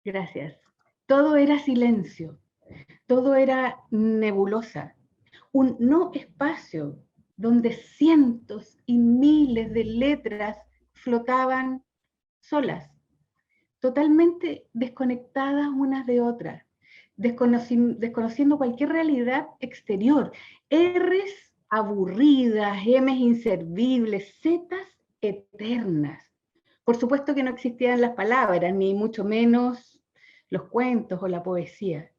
Gracias. Todo era silencio, todo era nebulosa, un no espacio donde cientos y miles de letras flotaban solas, totalmente desconectadas unas de otras, desconociendo cualquier realidad exterior. R's aburridas, M's inservibles, Z's eternas. Por supuesto que no existían las palabras, ni mucho menos los cuentos o la poesía.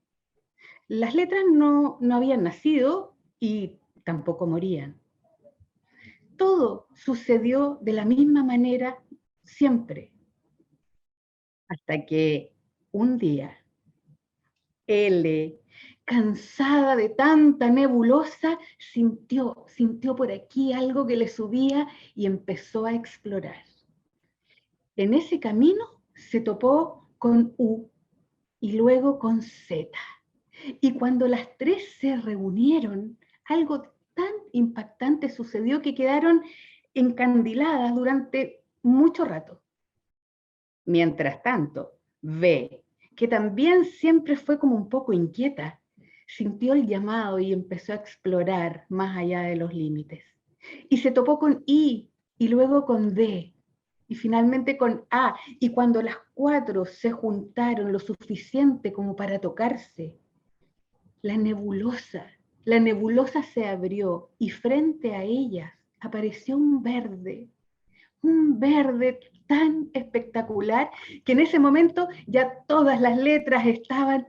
Las letras no habían nacido y tampoco morían. Todo sucedió de la misma manera siempre, hasta que un día L, cansada de tanta nebulosa, sintió por aquí algo que le subía y empezó a explorar. En ese camino se topó con U y luego con Z. Y cuando las tres se reunieron, algo tan impactante sucedió que quedaron encandiladas durante mucho rato. Mientras tanto, V, que también siempre fue como un poco inquieta, sintió el llamado y empezó a explorar más allá de los límites. Y se topó con I y luego con D y finalmente con A. Y cuando las cuatro se juntaron lo suficiente como para tocarse, la nebulosa se abrió y frente a ellas apareció un verde tan espectacular que en ese momento ya todas las letras estaban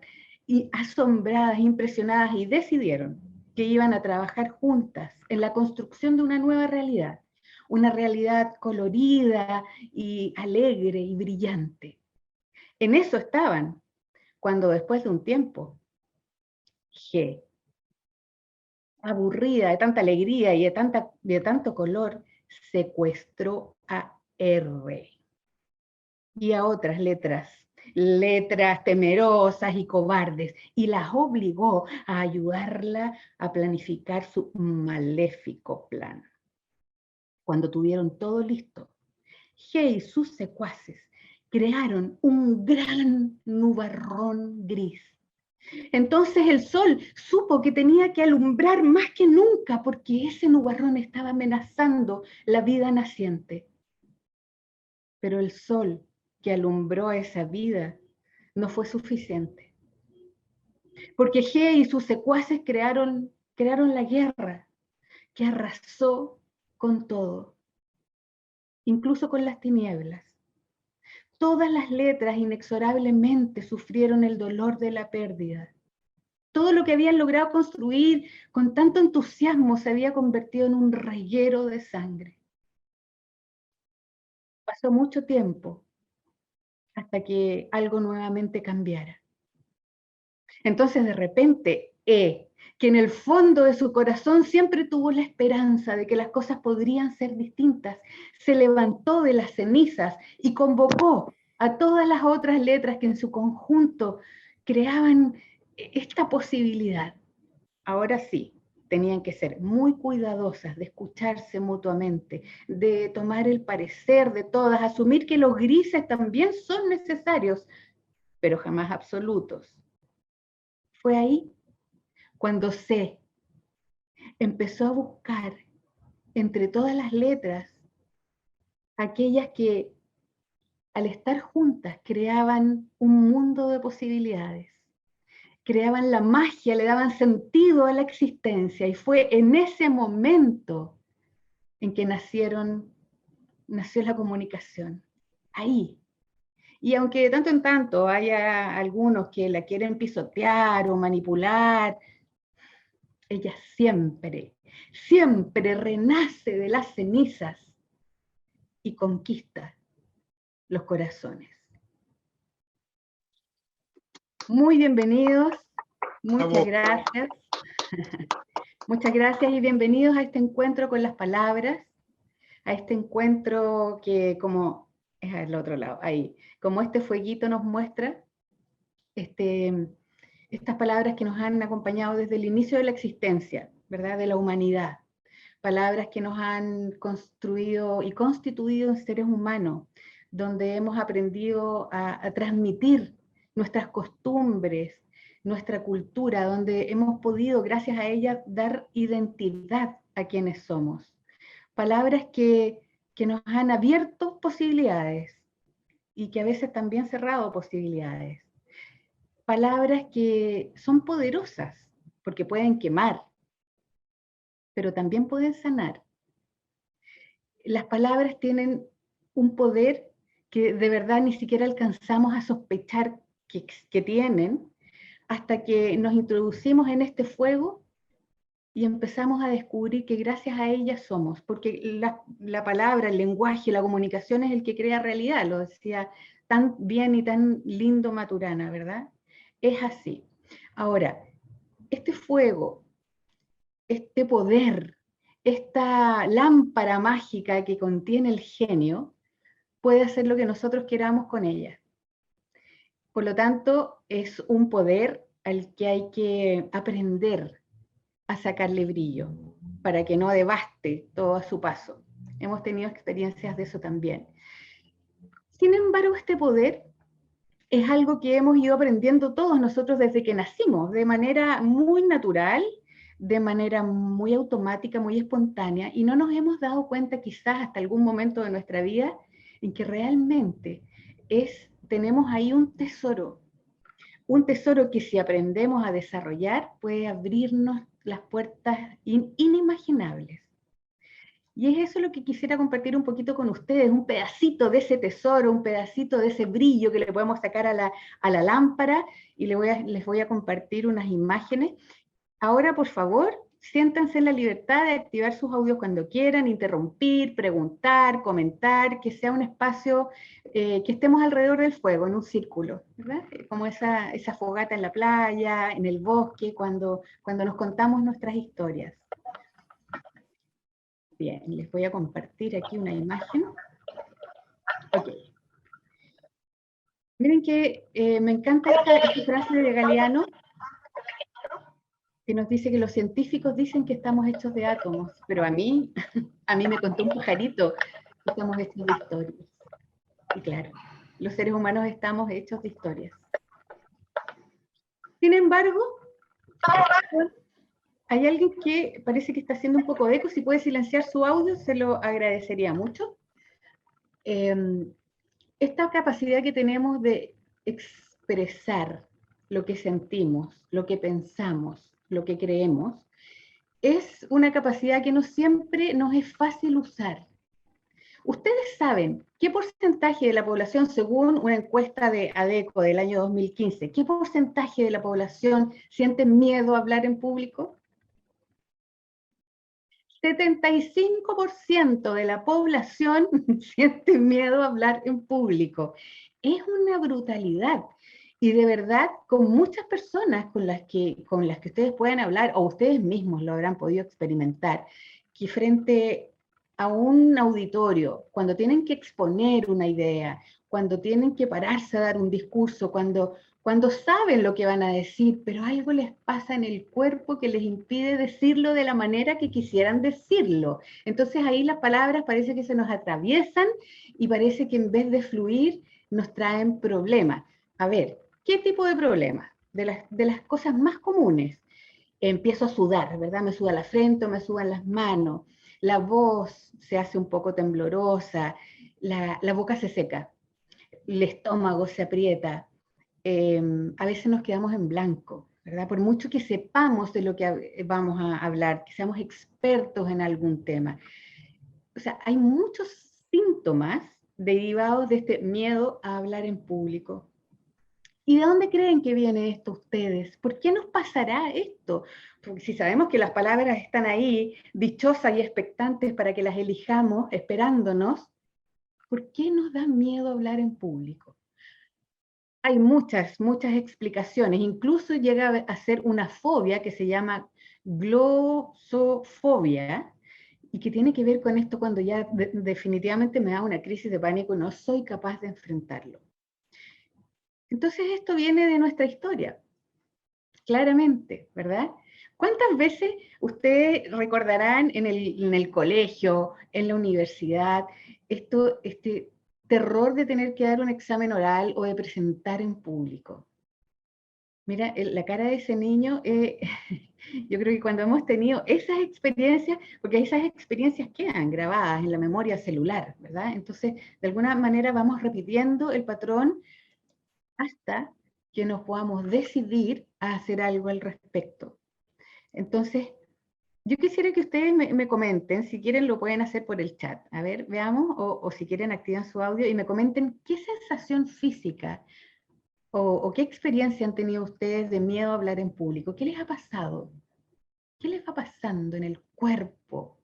asombradas, impresionadas y decidieron que iban a trabajar juntas en la construcción de una nueva realidad, una realidad colorida y alegre y brillante. En eso estaban, cuando después de un tiempo, G, aburrida de tanta alegría y de tanto color, secuestró a R y a otras letras temerosas y cobardes, y las obligó a ayudarla a planificar su maléfico plan. Cuando tuvieron todo listo, G y sus secuaces crearon un gran nubarrón gris. Entonces el sol supo que tenía que alumbrar más que nunca porque ese nubarrón estaba amenazando la vida naciente. Pero el sol que alumbró esa vida no fue suficiente. Porque G y sus secuaces crearon la guerra que arrasó con todo, incluso con las tinieblas. Todas las letras inexorablemente sufrieron el dolor de la pérdida. Todo lo que habían logrado construir con tanto entusiasmo se había convertido en un reguero de sangre. Pasó mucho tiempo hasta que algo nuevamente cambiara. Entonces de repente, que en el fondo de su corazón siempre tuvo la esperanza de que las cosas podrían ser distintas, se levantó de las cenizas y convocó a todas las otras letras que en su conjunto creaban esta posibilidad. Ahora sí, tenían que ser muy cuidadosas de escucharse mutuamente, de tomar el parecer de todas, asumir que los grises también son necesarios, pero jamás absolutos. Fue ahí cuando C empezó a buscar entre todas las letras aquellas que al estar juntas creaban un mundo de posibilidades, creaban la magia, le daban sentido a la existencia, y fue en ese momento en que nació la comunicación, ahí. Y aunque de tanto en tanto haya algunos que la quieren pisotear o manipular, ella siempre renace de las cenizas y conquista los corazones. Muy bienvenidos, muchas gracias. Muchas gracias y bienvenidos a este encuentro con las palabras, a este encuentro que como es al otro lado, ahí, como este fueguito nos muestra, estas palabras que nos han acompañado desde el inicio de la existencia, ¿verdad? De la humanidad. Palabras que nos han construido y constituido en seres humanos, donde hemos aprendido a transmitir nuestras costumbres, nuestra cultura, donde hemos podido, gracias a ellas, dar identidad a quienes somos. Palabras que nos han abierto posibilidades y que a veces también cerrado posibilidades. Palabras que son poderosas, porque pueden quemar, pero también pueden sanar. Las palabras tienen un poder que de verdad ni siquiera alcanzamos a sospechar que tienen, hasta que nos introducimos en este fuego y empezamos a descubrir que gracias a ellas somos, porque la palabra, el lenguaje, la comunicación es el que crea realidad, lo decía tan bien y tan lindo Maturana, ¿verdad? Es así. Ahora, este fuego, este poder, esta lámpara mágica que contiene el genio, puede hacer lo que nosotros queramos con ella. Por lo tanto, es un poder al que hay que aprender a sacarle brillo, para que no devaste todo a su paso. Hemos tenido experiencias de eso también. Sin embargo, este poder es algo que hemos ido aprendiendo todos nosotros desde que nacimos, de manera muy natural, de manera muy automática, muy espontánea, y no nos hemos dado cuenta quizás hasta algún momento de nuestra vida en que realmente tenemos ahí un tesoro que si aprendemos a desarrollar puede abrirnos las puertas inimaginables. Y es eso lo que quisiera compartir un poquito con ustedes, un pedacito de ese tesoro, un pedacito de ese brillo que le podemos sacar a la lámpara, y les voy a compartir unas imágenes. Ahora, por favor, siéntanse en la libertad de activar sus audios cuando quieran, interrumpir, preguntar, comentar, que sea un espacio que estemos alrededor del fuego, en un círculo, ¿verdad? Como esa fogata en la playa, en el bosque, cuando nos contamos nuestras historias. Bien, les voy a compartir aquí una imagen. Ok. Miren que me encanta esta frase de Galeano, que nos dice que los científicos dicen que estamos hechos de átomos, pero a mí me contó un pajarito que estamos hechos de historias. Y claro, los seres humanos estamos hechos de historias. Sin embargo, hay alguien que parece que está haciendo un poco de eco. Si puede silenciar su audio, se lo agradecería mucho. Esta capacidad que tenemos de expresar lo que sentimos, lo que pensamos, lo que creemos, es una capacidad que no siempre nos es fácil usar. ¿Ustedes saben qué porcentaje de la población, según una encuesta de ADECO del año 2015, qué porcentaje de la población siente miedo a hablar en público? 75% de la población siente miedo a hablar en público. Es una brutalidad. Y de verdad, con muchas personas con las que ustedes pueden hablar, o ustedes mismos lo habrán podido experimentar, que frente a un auditorio, cuando tienen que exponer una idea, cuando tienen que pararse a dar un discurso, cuando saben lo que van a decir, pero algo les pasa en el cuerpo que les impide decirlo de la manera que quisieran decirlo. Entonces ahí las palabras parece que se nos atraviesan y parece que en vez de fluir nos traen problemas. A ver, ¿qué tipo de problemas? De las cosas más comunes. Empiezo a sudar, ¿verdad? Me suda la frente, me sudan las manos, la voz se hace un poco temblorosa, la boca se seca, el estómago se aprieta, a veces nos quedamos en blanco, ¿verdad? Por mucho que sepamos de lo que vamos a hablar, que seamos expertos en algún tema. O sea, hay muchos síntomas derivados de este miedo a hablar en público. ¿Y de dónde creen que viene esto ustedes? ¿Por qué nos pasará esto? Porque si sabemos que las palabras están ahí, dichosas y expectantes para que las elijamos, esperándonos, ¿por qué nos da miedo hablar en público? Hay muchas explicaciones, incluso llega a ser una fobia que se llama glosofobia, y que tiene que ver con esto cuando ya definitivamente me da una crisis de pánico y no soy capaz de enfrentarlo. Entonces esto viene de nuestra historia, claramente, ¿verdad? ¿Cuántas veces ustedes recordarán en el colegio, en la universidad, este terror de tener que dar un examen oral o de presentar en público. Mira, la cara de ese niño, yo creo que cuando hemos tenido esas experiencias, porque esas experiencias quedan grabadas en la memoria celular, ¿verdad? Entonces, de alguna manera vamos repitiendo el patrón hasta que nos podamos decidir a hacer algo al respecto. Entonces, yo quisiera que ustedes me comenten, si quieren lo pueden hacer por el chat. A ver, veamos, o si quieren activan su audio y me comenten qué sensación física o qué experiencia han tenido ustedes de miedo a hablar en público. ¿Qué les ha pasado? ¿Qué les va pasando en el cuerpo?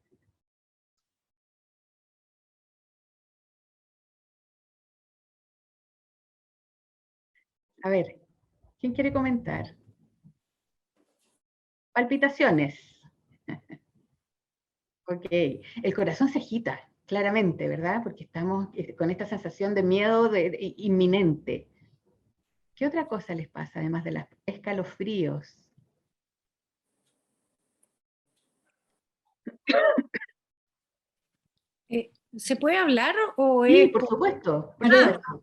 A ver, ¿quién quiere comentar? Palpitaciones. Ok, el corazón se agita, claramente, ¿verdad? Porque estamos con esta sensación de miedo inminente. ¿Qué otra cosa les pasa, además de los escalofríos? ¿Se puede hablar o Sí, es...? por supuesto, por Ah, supuesto.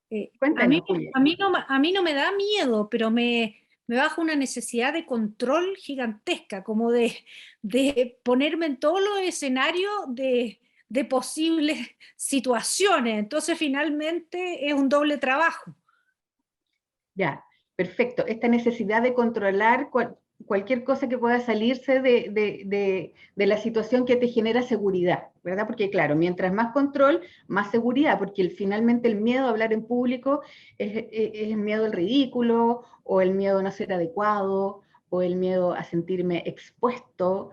a mí, Cuéntanos, Julia. a mí no me da miedo, pero me baja una necesidad de control gigantesca, como de ponerme en todos los escenarios de posibles situaciones. Entonces, finalmente, es un doble trabajo. Ya, perfecto. Esta necesidad de controlar cualquier cosa que pueda salirse de la situación que te genera seguridad, ¿verdad? Porque claro, mientras más control, más seguridad, porque finalmente el miedo a hablar en público es el miedo al ridículo, o el miedo a no ser adecuado, o el miedo a sentirme expuesto.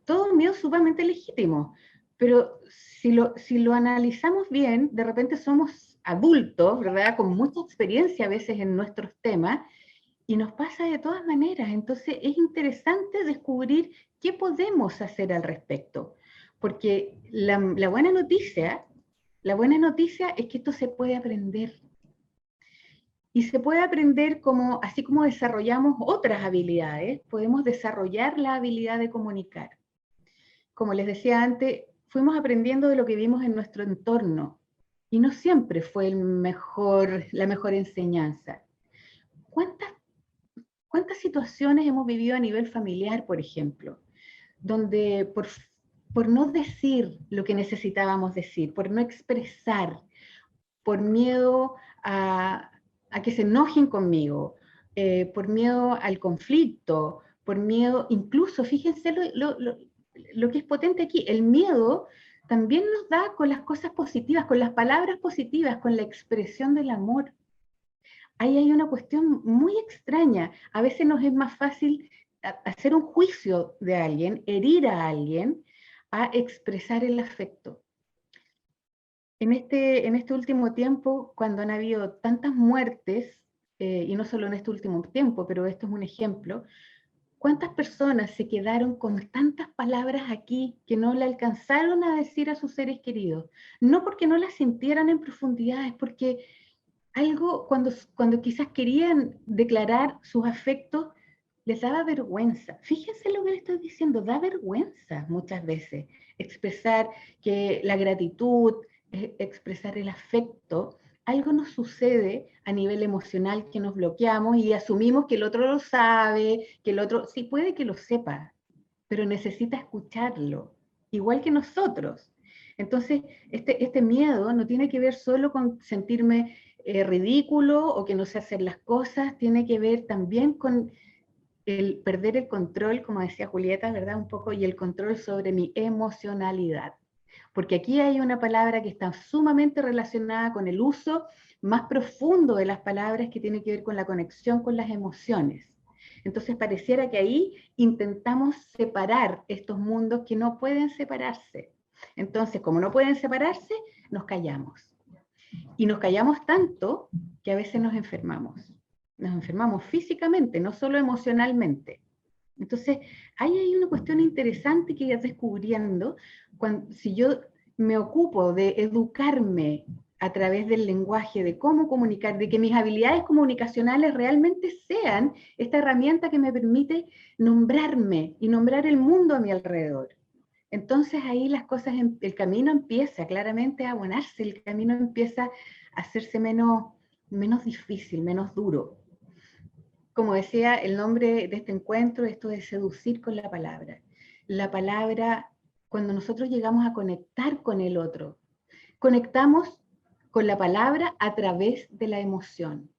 Todo un miedo sumamente legítimo, pero si lo analizamos bien, de repente somos adultos, ¿verdad? Con mucha experiencia a veces en nuestros temas, y nos pasa de todas maneras. Entonces es interesante descubrir qué podemos hacer al respecto. Porque la buena noticia es que esto se puede aprender. Y se puede aprender como, así como desarrollamos otras habilidades, podemos desarrollar la habilidad de comunicar. Como les decía antes, fuimos aprendiendo de lo que vimos en nuestro entorno y no siempre fue la mejor enseñanza. ¿Cuántas, ¿Cuántas situaciones hemos vivido a nivel familiar, por ejemplo, donde por no decir lo que necesitábamos decir, por no expresar, por miedo a que se enojen conmigo, por miedo al conflicto, por miedo, incluso, fíjense lo que es potente aquí, el miedo también nos da con las cosas positivas, con las palabras positivas, con la expresión del amor. Ahí hay una cuestión muy extraña. A veces nos es más fácil hacer un juicio de alguien, herir a alguien, a expresar el afecto. En este último tiempo, cuando han habido tantas muertes, y no solo en este último tiempo, pero esto es un ejemplo, ¿cuántas personas se quedaron con tantas palabras aquí que no le alcanzaron a decir a sus seres queridos? No porque no las sintieran en profundidad, es porque algo, cuando quizás querían declarar sus afectos, les daba vergüenza. Fíjense lo que le estoy diciendo, da vergüenza muchas veces expresar que la gratitud, expresar el afecto. Algo nos sucede a nivel emocional que nos bloqueamos y asumimos que el otro lo sabe, que el otro sí puede que lo sepa, pero necesita escucharlo, igual que nosotros. Entonces, este miedo no tiene que ver solo con sentirme ridículo o que no sé hacer las cosas, tiene que ver también con el perder el control, como decía Julieta, ¿verdad? Un poco, y el control sobre mi emocionalidad. Porque aquí hay una palabra que está sumamente relacionada con el uso más profundo de las palabras, que tiene que ver con la conexión con las emociones. Entonces pareciera que ahí intentamos separar estos mundos que no pueden separarse. Entonces, como no pueden separarse, nos callamos. Y nos callamos tanto que a veces nos enfermamos. Nos enfermamos físicamente, no solo emocionalmente. Entonces, ahí hay una cuestión interesante que ir descubriendo. Si yo me ocupo de educarme a través del lenguaje, de cómo comunicar, de que mis habilidades comunicacionales realmente sean esta herramienta que me permite nombrarme y nombrar el mundo a mi alrededor. entonces ahí las cosas, el camino empieza claramente a abonarse, el camino empieza a hacerse menos difícil, menos duro. Como decía el nombre de este encuentro, esto de seducir con la palabra. La palabra, cuando nosotros llegamos a conectar con el otro, conectamos con la palabra a través de la emoción.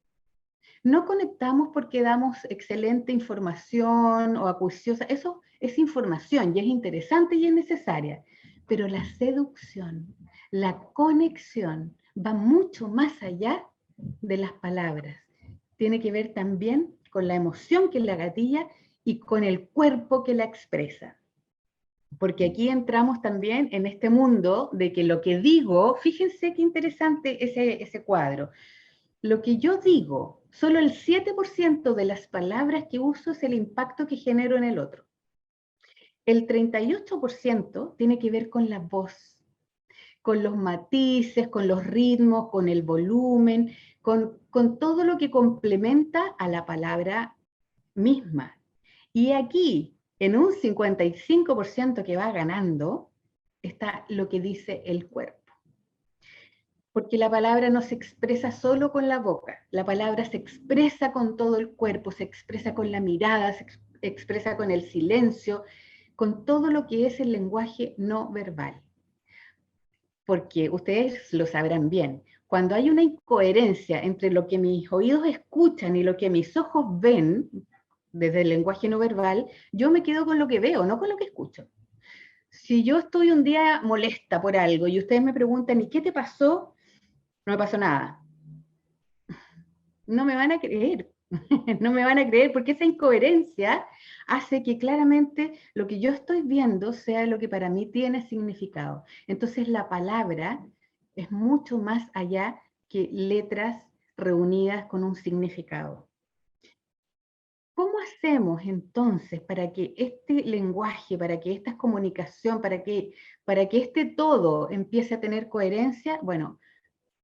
No conectamos porque damos excelente información o acuciosa, eso es información y es interesante y es necesaria, pero la seducción, la conexión va mucho más allá de las palabras. Tiene que ver también con la emoción que la gatilla y con el cuerpo que la expresa. Porque aquí entramos también en este mundo de que lo que digo, fíjense qué interesante ese cuadro. Lo que yo digo, solo el 7% de las palabras que uso es el impacto que genero en el otro. El 38% tiene que ver con la voz, con los matices, con los ritmos, con el volumen, con todo lo que complementa a la palabra misma. Y aquí, en un 55% que va ganando, está lo que dice el cuerpo. Porque la palabra no se expresa solo con la boca, la palabra se expresa con todo el cuerpo, se expresa con la mirada, se expresa con el silencio, con todo lo que es el lenguaje no verbal. Porque ustedes lo sabrán bien, cuando hay una incoherencia entre lo que mis oídos escuchan y lo que mis ojos ven, desde el lenguaje no verbal, yo me quedo con lo que veo, no con lo que escucho. Si yo estoy un día molesta por algo y ustedes me preguntan, ¿y qué te pasó? No me pasó nada. No me van a creer, no me van a creer, porque esa incoherencia hace que claramente lo que yo estoy viendo sea lo que para mí tiene significado. Entonces la palabra es mucho más allá que letras reunidas con un significado. ¿Cómo hacemos entonces para que este lenguaje, para que esta comunicación, para que este todo empiece a tener coherencia? Bueno,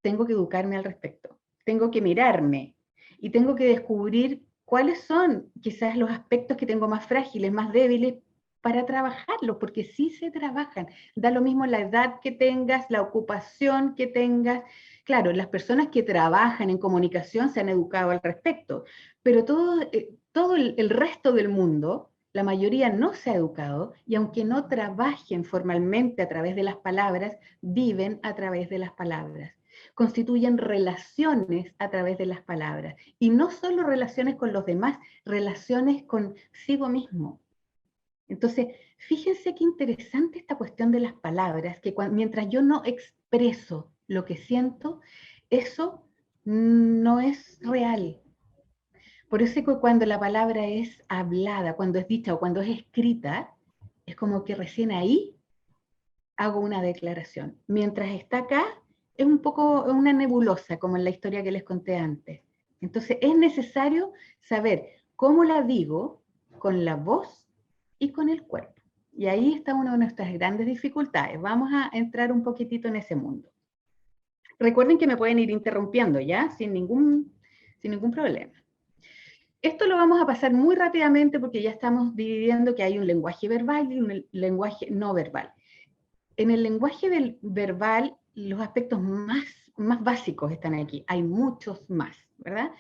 tengo que educarme al respecto, tengo que mirarme y tengo que descubrir cuáles son quizás los aspectos que tengo más frágiles, más débiles, para trabajarlos, porque sí se trabajan. Da lo mismo la edad que tengas, la ocupación que tengas. Claro, las personas que trabajan en comunicación se han educado al respecto, pero todo el resto del mundo, la mayoría no se ha educado, y aunque no trabajen formalmente a través de las palabras, viven a través de las palabras, constituyen relaciones a través de las palabras, y no solo relaciones con los demás, relaciones consigo mismo. Entonces, fíjense qué interesante esta cuestión de las palabras, que mientras yo no expreso lo que siento, eso no es real. Por eso es que cuando la palabra es hablada, cuando es dicha o cuando es escrita, es como que recién ahí hago una declaración. Mientras está acá, es un poco una nebulosa, como en la historia que les conté antes. Entonces, es necesario saber cómo la digo con la voz y con el cuerpo. Y ahí está una de nuestras grandes dificultades. Vamos a entrar un poquitito en ese mundo. Recuerden que me pueden ir interrumpiendo, ¿ya? Sin ningún problema. Esto lo vamos a pasar muy rápidamente porque ya estamos dividiendo que hay un lenguaje verbal y un lenguaje no verbal. En el lenguaje verbal, los aspectos más básicos están aquí. Hay muchos más, ¿verdad?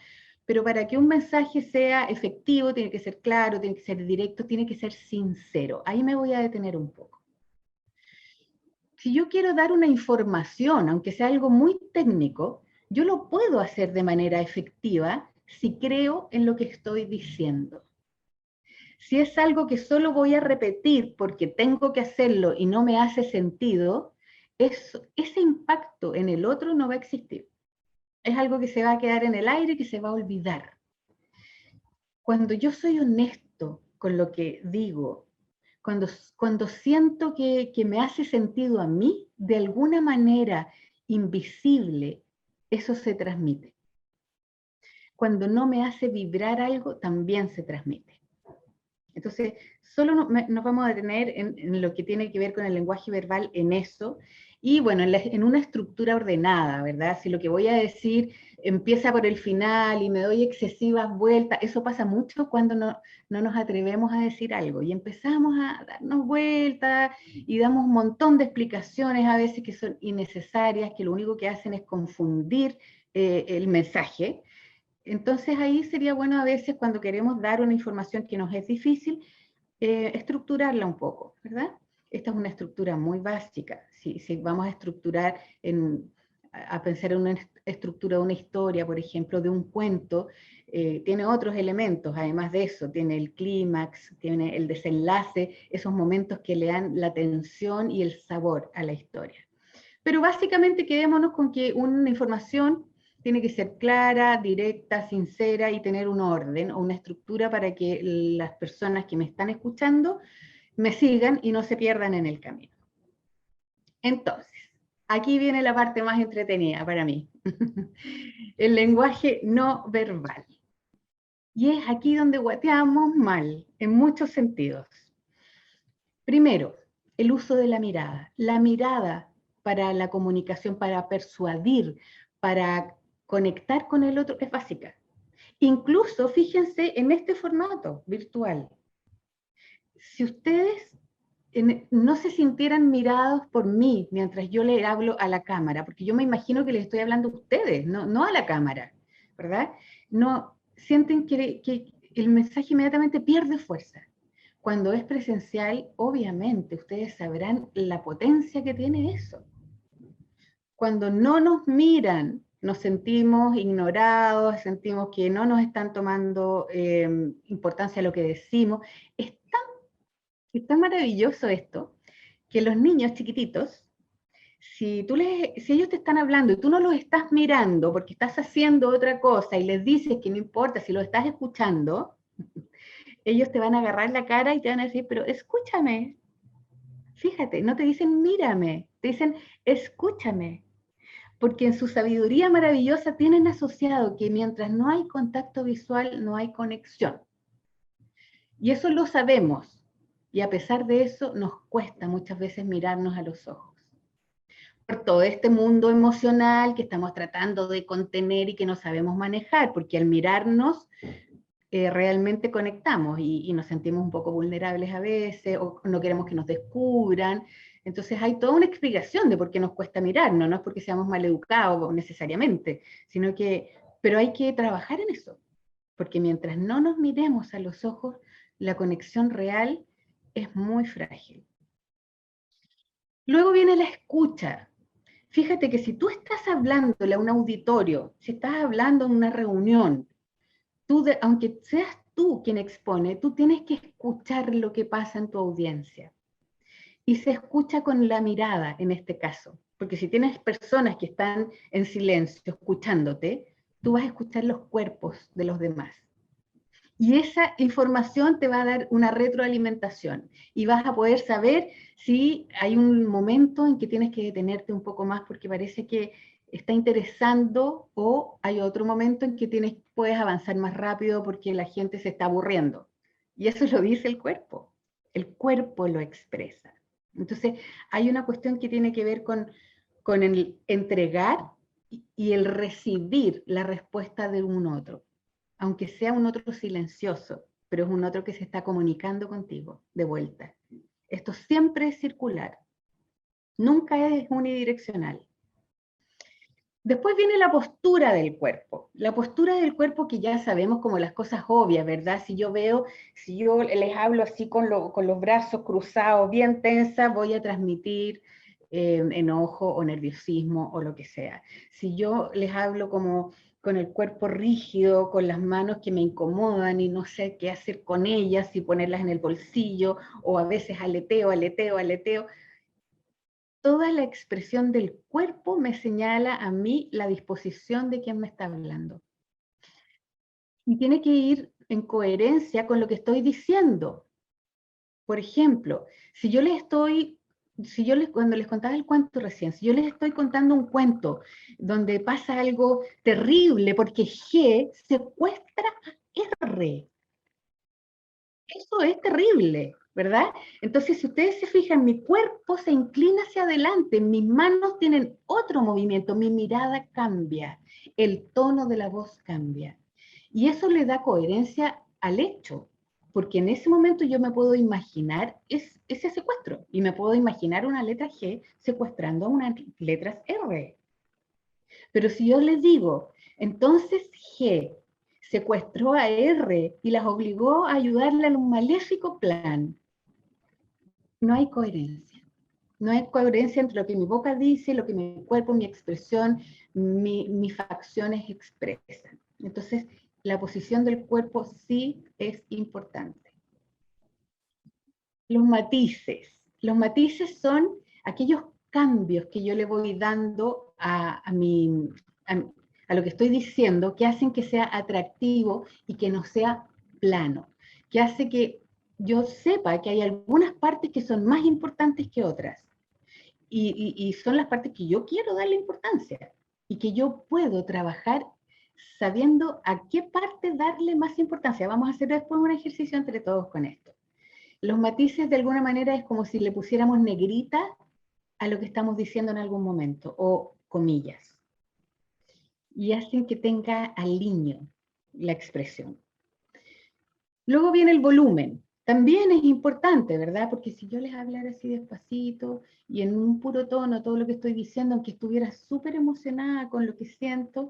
Pero para que un mensaje sea efectivo, tiene que ser claro, tiene que ser directo, tiene que ser sincero. Ahí me voy a detener un poco. Si yo quiero dar una información, aunque sea algo muy técnico, yo lo puedo hacer de manera efectiva si creo en lo que estoy diciendo. Si es algo que solo voy a repetir porque tengo que hacerlo y no me hace sentido, ese impacto en el otro no va a existir. Es algo que se va a quedar en el aire y que se va a olvidar. Cuando yo soy honesto con lo que digo, cuando siento que me hace sentido a mí, de alguna manera invisible, eso se transmite. Cuando no me hace vibrar algo, también se transmite. Entonces, solo nos vamos a detener en lo que tiene que ver con el lenguaje verbal, en eso, Y bueno, en una estructura ordenada, ¿verdad? Si lo que voy a decir empieza por el final y me doy excesivas vueltas, eso pasa mucho cuando no nos atrevemos a decir algo y empezamos a darnos vueltas y damos un montón de explicaciones a veces que son innecesarias, que lo único que hacen es confundir el mensaje. Entonces ahí sería bueno a veces cuando queremos dar una información que nos es difícil, estructurarla un poco, ¿verdad? Esta es una estructura muy básica. Si vamos a estructurar, a pensar en una estructura de una historia, por ejemplo, de un cuento, tiene otros elementos, además de eso, tiene el clímax, tiene el desenlace, esos momentos que le dan la tensión y el sabor a la historia. Pero básicamente quedémonos con que una información tiene que ser clara, directa, sincera y tener un orden o una estructura para que las personas que me están escuchando me sigan y no se pierdan en el camino. Entonces, aquí viene la parte más entretenida para mí. El lenguaje no verbal. Y es aquí donde guateamos mal, en muchos sentidos. Primero, el uso de la mirada. La mirada para la comunicación, para persuadir, para conectar con el otro, es básica. Incluso, fíjense, en este formato virtual, si ustedes no se sintieran mirados por mí mientras yo le hablo a la cámara, porque yo me imagino que les estoy hablando a ustedes, no a la cámara, ¿verdad? No, sienten que el mensaje inmediatamente pierde fuerza. Cuando es presencial, obviamente, ustedes sabrán la potencia que tiene eso. Cuando no nos miran, nos sentimos ignorados, sentimos que no nos están tomando importancia a lo que decimos. Es tan maravilloso esto, que los niños chiquititos, si ellos te están hablando y tú no los estás mirando porque estás haciendo otra cosa y les dices que no importa si lo estás escuchando, ellos te van a agarrar la cara y te van a decir, pero escúchame. Fíjate, no te dicen mírame, te dicen escúchame. Porque en su sabiduría maravillosa tienen asociado que mientras no hay contacto visual, no hay conexión. Y eso lo sabemos. Y a pesar de eso, nos cuesta muchas veces mirarnos a los ojos. Por todo este mundo emocional que estamos tratando de contener y que no sabemos manejar, porque al mirarnos realmente conectamos y nos sentimos un poco vulnerables a veces, o no queremos que nos descubran. Entonces hay toda una explicación de por qué nos cuesta mirarnos, no es porque seamos maleducados necesariamente, sino que, pero hay que trabajar en eso, porque mientras no nos miremos a los ojos, la conexión real es muy frágil. Luego viene la escucha. Fíjate que si tú estás hablándole a un auditorio, si estás hablando en una reunión, aunque seas tú quien expone, tú tienes que escuchar lo que pasa en tu audiencia. Y se escucha con la mirada en este caso, porque si tienes personas que están en silencio escuchándote, tú vas a escuchar los cuerpos de los demás. Y esa información te va a dar una retroalimentación y vas a poder saber si hay un momento en que tienes que detenerte un poco más porque parece que está interesando o hay otro momento en que puedes avanzar más rápido porque la gente se está aburriendo. Y eso lo dice el cuerpo lo expresa. Entonces hay una cuestión que tiene que ver con el entregar y el recibir la respuesta de un otro, aunque sea un otro silencioso, pero es un otro que se está comunicando contigo de vuelta. Esto siempre es circular, nunca es unidireccional. Después viene la postura del cuerpo. La postura del cuerpo que ya sabemos como las cosas obvias, ¿verdad? Si yo les hablo así con los brazos cruzados, bien tensa, voy a transmitir enojo o nerviosismo o lo que sea. Si yo les hablo como con el cuerpo rígido, con las manos que me incomodan y no sé qué hacer con ellas, si ponerlas en el bolsillo, o a veces aleteo, toda la expresión del cuerpo me señala a mí la disposición de quien me está hablando. Y tiene que ir en coherencia con lo que estoy diciendo. Por ejemplo, cuando les contaba el cuento recién, si yo les estoy contando un cuento donde pasa algo terrible porque G secuestra a R, Eso es terrible, ¿verdad? Entonces, si ustedes se fijan, mi cuerpo se inclina hacia adelante, mis manos tienen otro movimiento, mi mirada cambia, el tono de la voz cambia. Y eso le da coherencia al hecho, porque en ese momento yo me puedo imaginar ese secuestro, y me puedo imaginar una letra G secuestrando a unas letras R. Pero si yo les digo, entonces G secuestró a R y las obligó a ayudarle a un maléfico plan, no hay coherencia. No hay coherencia entre lo que mi boca dice, lo que mi cuerpo, mi expresión, mis facciones expresan. Entonces, la posición del cuerpo sí es importante. Los matices. Los matices son aquellos cambios que yo le voy dando a lo que estoy diciendo, que hacen que sea atractivo y que no sea plano, que hace que yo sepa que hay algunas partes que son más importantes que otras, y son las partes que yo quiero darle importancia, y que yo puedo trabajar sabiendo a qué parte darle más importancia. Vamos a hacer después un ejercicio entre todos con esto. Los matices de alguna manera es como si le pusiéramos negrita a lo que estamos diciendo en algún momento, o comillas, y hacen que tenga aliño la expresión. Luego viene el volumen. También es importante, ¿verdad? Porque si yo les hablara así despacito y en un puro tono todo lo que estoy diciendo, aunque estuviera súper emocionada con lo que siento,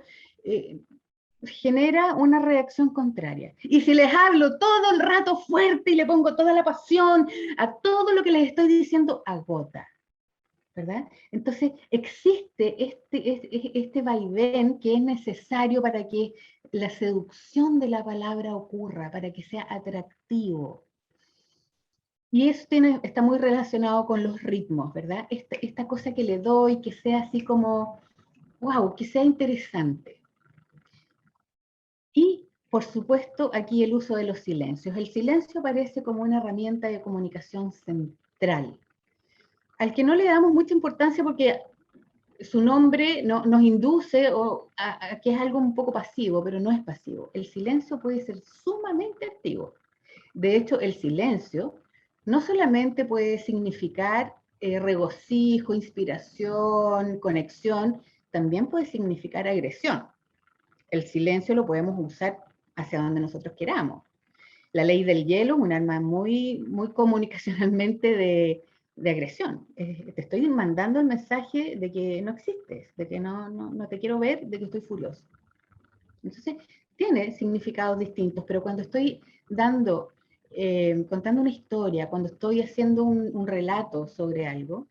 genera una reacción contraria. Y si les hablo todo el rato fuerte y le pongo toda la pasión a todo lo que les estoy diciendo, agota, ¿verdad? Entonces existe este vaivén que es necesario para que la seducción de la palabra ocurra, para que sea atractivo. Y eso está muy relacionado con los ritmos, ¿verdad? Esta cosa que le doy, que sea así como, wow, que sea interesante. Y, por supuesto, aquí el uso de los silencios. El silencio aparece como una herramienta de comunicación central, al que no le damos mucha importancia porque su nombre nos induce a que es algo un poco pasivo, pero no es pasivo. El silencio puede ser sumamente activo. De hecho, el silencio no solamente puede significar regocijo, inspiración, conexión, también puede significar agresión. El silencio lo podemos usar hacia donde nosotros queramos. La ley del hielo es un arma muy, muy comunicacionalmente de agresión. Te estoy mandando el mensaje de que no existes, de que no te quiero ver, de que estoy furioso. Entonces, tiene significados distintos, pero cuando estoy contando una historia, cuando estoy haciendo un relato sobre algo,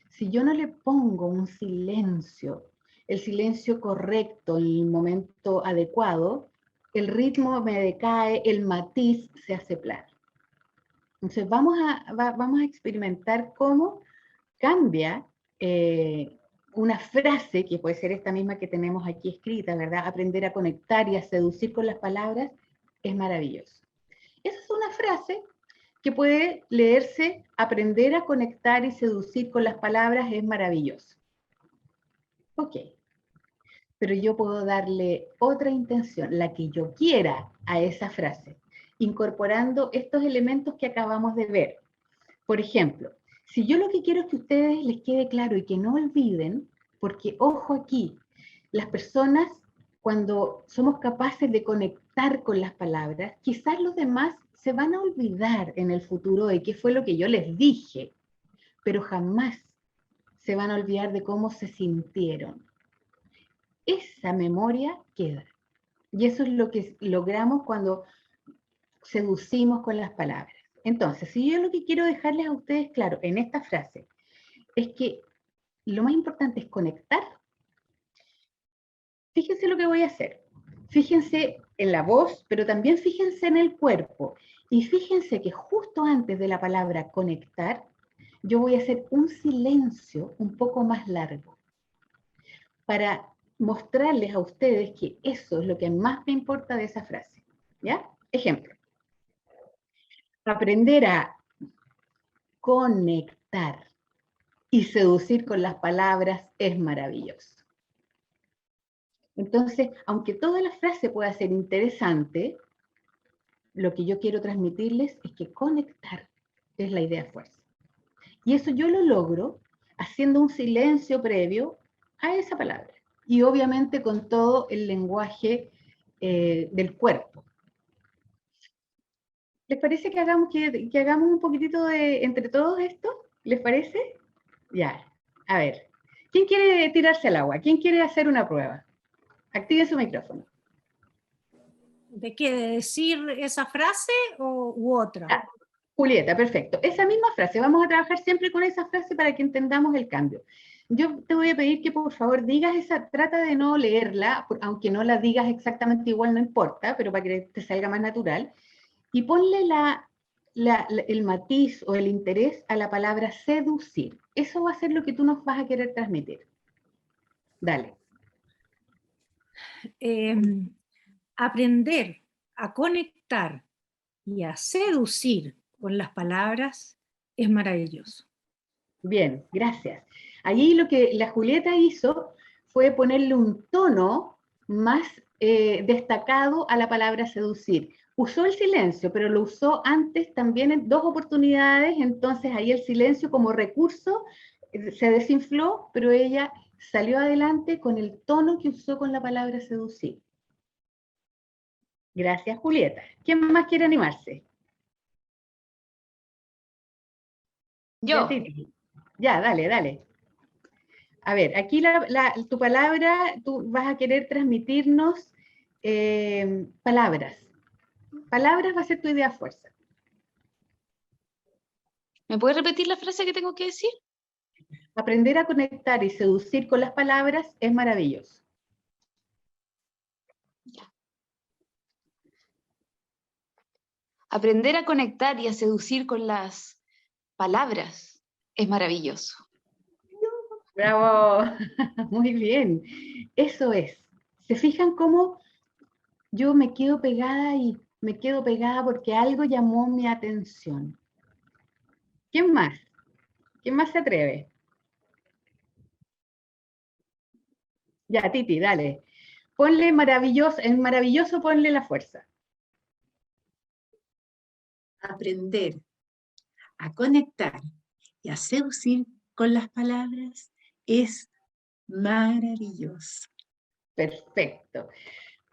si yo no le pongo un silencio, el silencio correcto en el momento adecuado, el ritmo me decae, el matiz se hace plano. Entonces vamos a experimentar cómo cambia una frase, que puede ser esta misma que tenemos aquí escrita, ¿verdad? Aprender a conectar y a seducir con las palabras es maravilloso. Esa es una frase que puede leerse: aprender a conectar y seducir con las palabras es maravilloso. Ok, pero yo puedo darle otra intención, la que yo quiera, a esa frase, incorporando estos elementos que acabamos de ver. Por ejemplo, si yo lo que quiero es que a ustedes les quede claro y que no olviden, porque ojo aquí, las personas, cuando somos capaces de conectar con las palabras, quizás los demás se van a olvidar en el futuro de qué fue lo que yo les dije, pero jamás se van a olvidar de cómo se sintieron. Esa memoria queda. Y eso es lo que logramos cuando seducimos con las palabras. Entonces, si yo lo que quiero dejarles a ustedes claro en esta frase es que lo más importante es conectar, fíjense lo que voy a hacer. Fíjense en la voz, pero también fíjense en el cuerpo. Y fíjense que justo antes de la palabra conectar, yo voy a hacer un silencio un poco más largo para mostrarles a ustedes que eso es lo que más me importa de esa frase. ¿Ya? Ejemplo. Aprender a conectar y seducir con las palabras es maravilloso. Entonces, aunque toda la frase pueda ser interesante, lo que yo quiero transmitirles es que conectar es la idea fuerza. Y eso yo lo logro haciendo un silencio previo a esa palabra. Y obviamente con todo el lenguaje del cuerpo. ¿Les parece que hagamos un poquitito de entre todos esto? ¿Les parece? Ya, a ver. ¿Quién quiere tirarse al agua? ¿Quién quiere hacer una prueba? Active su micrófono. ¿De qué? ¿De decir esa frase u otra? Ah, Julieta, perfecto. Esa misma frase, vamos a trabajar siempre con esa frase para que entendamos el cambio. Yo te voy a pedir que por favor digas esa, trata de no leerla, aunque no la digas exactamente igual, no importa, pero para que te salga más natural. Y ponle el matiz o el interés a la palabra seducir. Eso va a ser lo que tú nos vas a querer transmitir. Dale. Aprender a conectar y a seducir con las palabras es maravilloso. Bien, gracias. Allí lo que la Julieta hizo fue ponerle un tono más destacado a la palabra seducir. Usó el silencio, pero lo usó antes también en 2 oportunidades, entonces ahí el silencio como recurso se desinfló, pero ella salió adelante con el tono que usó con la palabra seducir. Gracias, Julieta. ¿Quién más quiere animarse? Yo. Ya, Titi. Ya, dale, dale. A ver, aquí tu palabra, tú vas a querer transmitirnos palabras. Palabras va a ser tu idea fuerza. ¿Me puedes repetir la frase que tengo que decir? Aprender a conectar y seducir con las palabras es maravilloso. Aprender a conectar y a seducir con las palabras es maravilloso. ¡Bravo! Muy bien. Eso es. ¿Se fijan cómo yo me quedo pegada y me quedo pegada porque algo llamó mi atención? ¿Quién más? ¿Quién más se atreve? Ya, Titi, dale. Ponle maravilloso, en maravilloso ponle la fuerza. Aprender a conectar y a seducir con las palabras es maravilloso. Perfecto.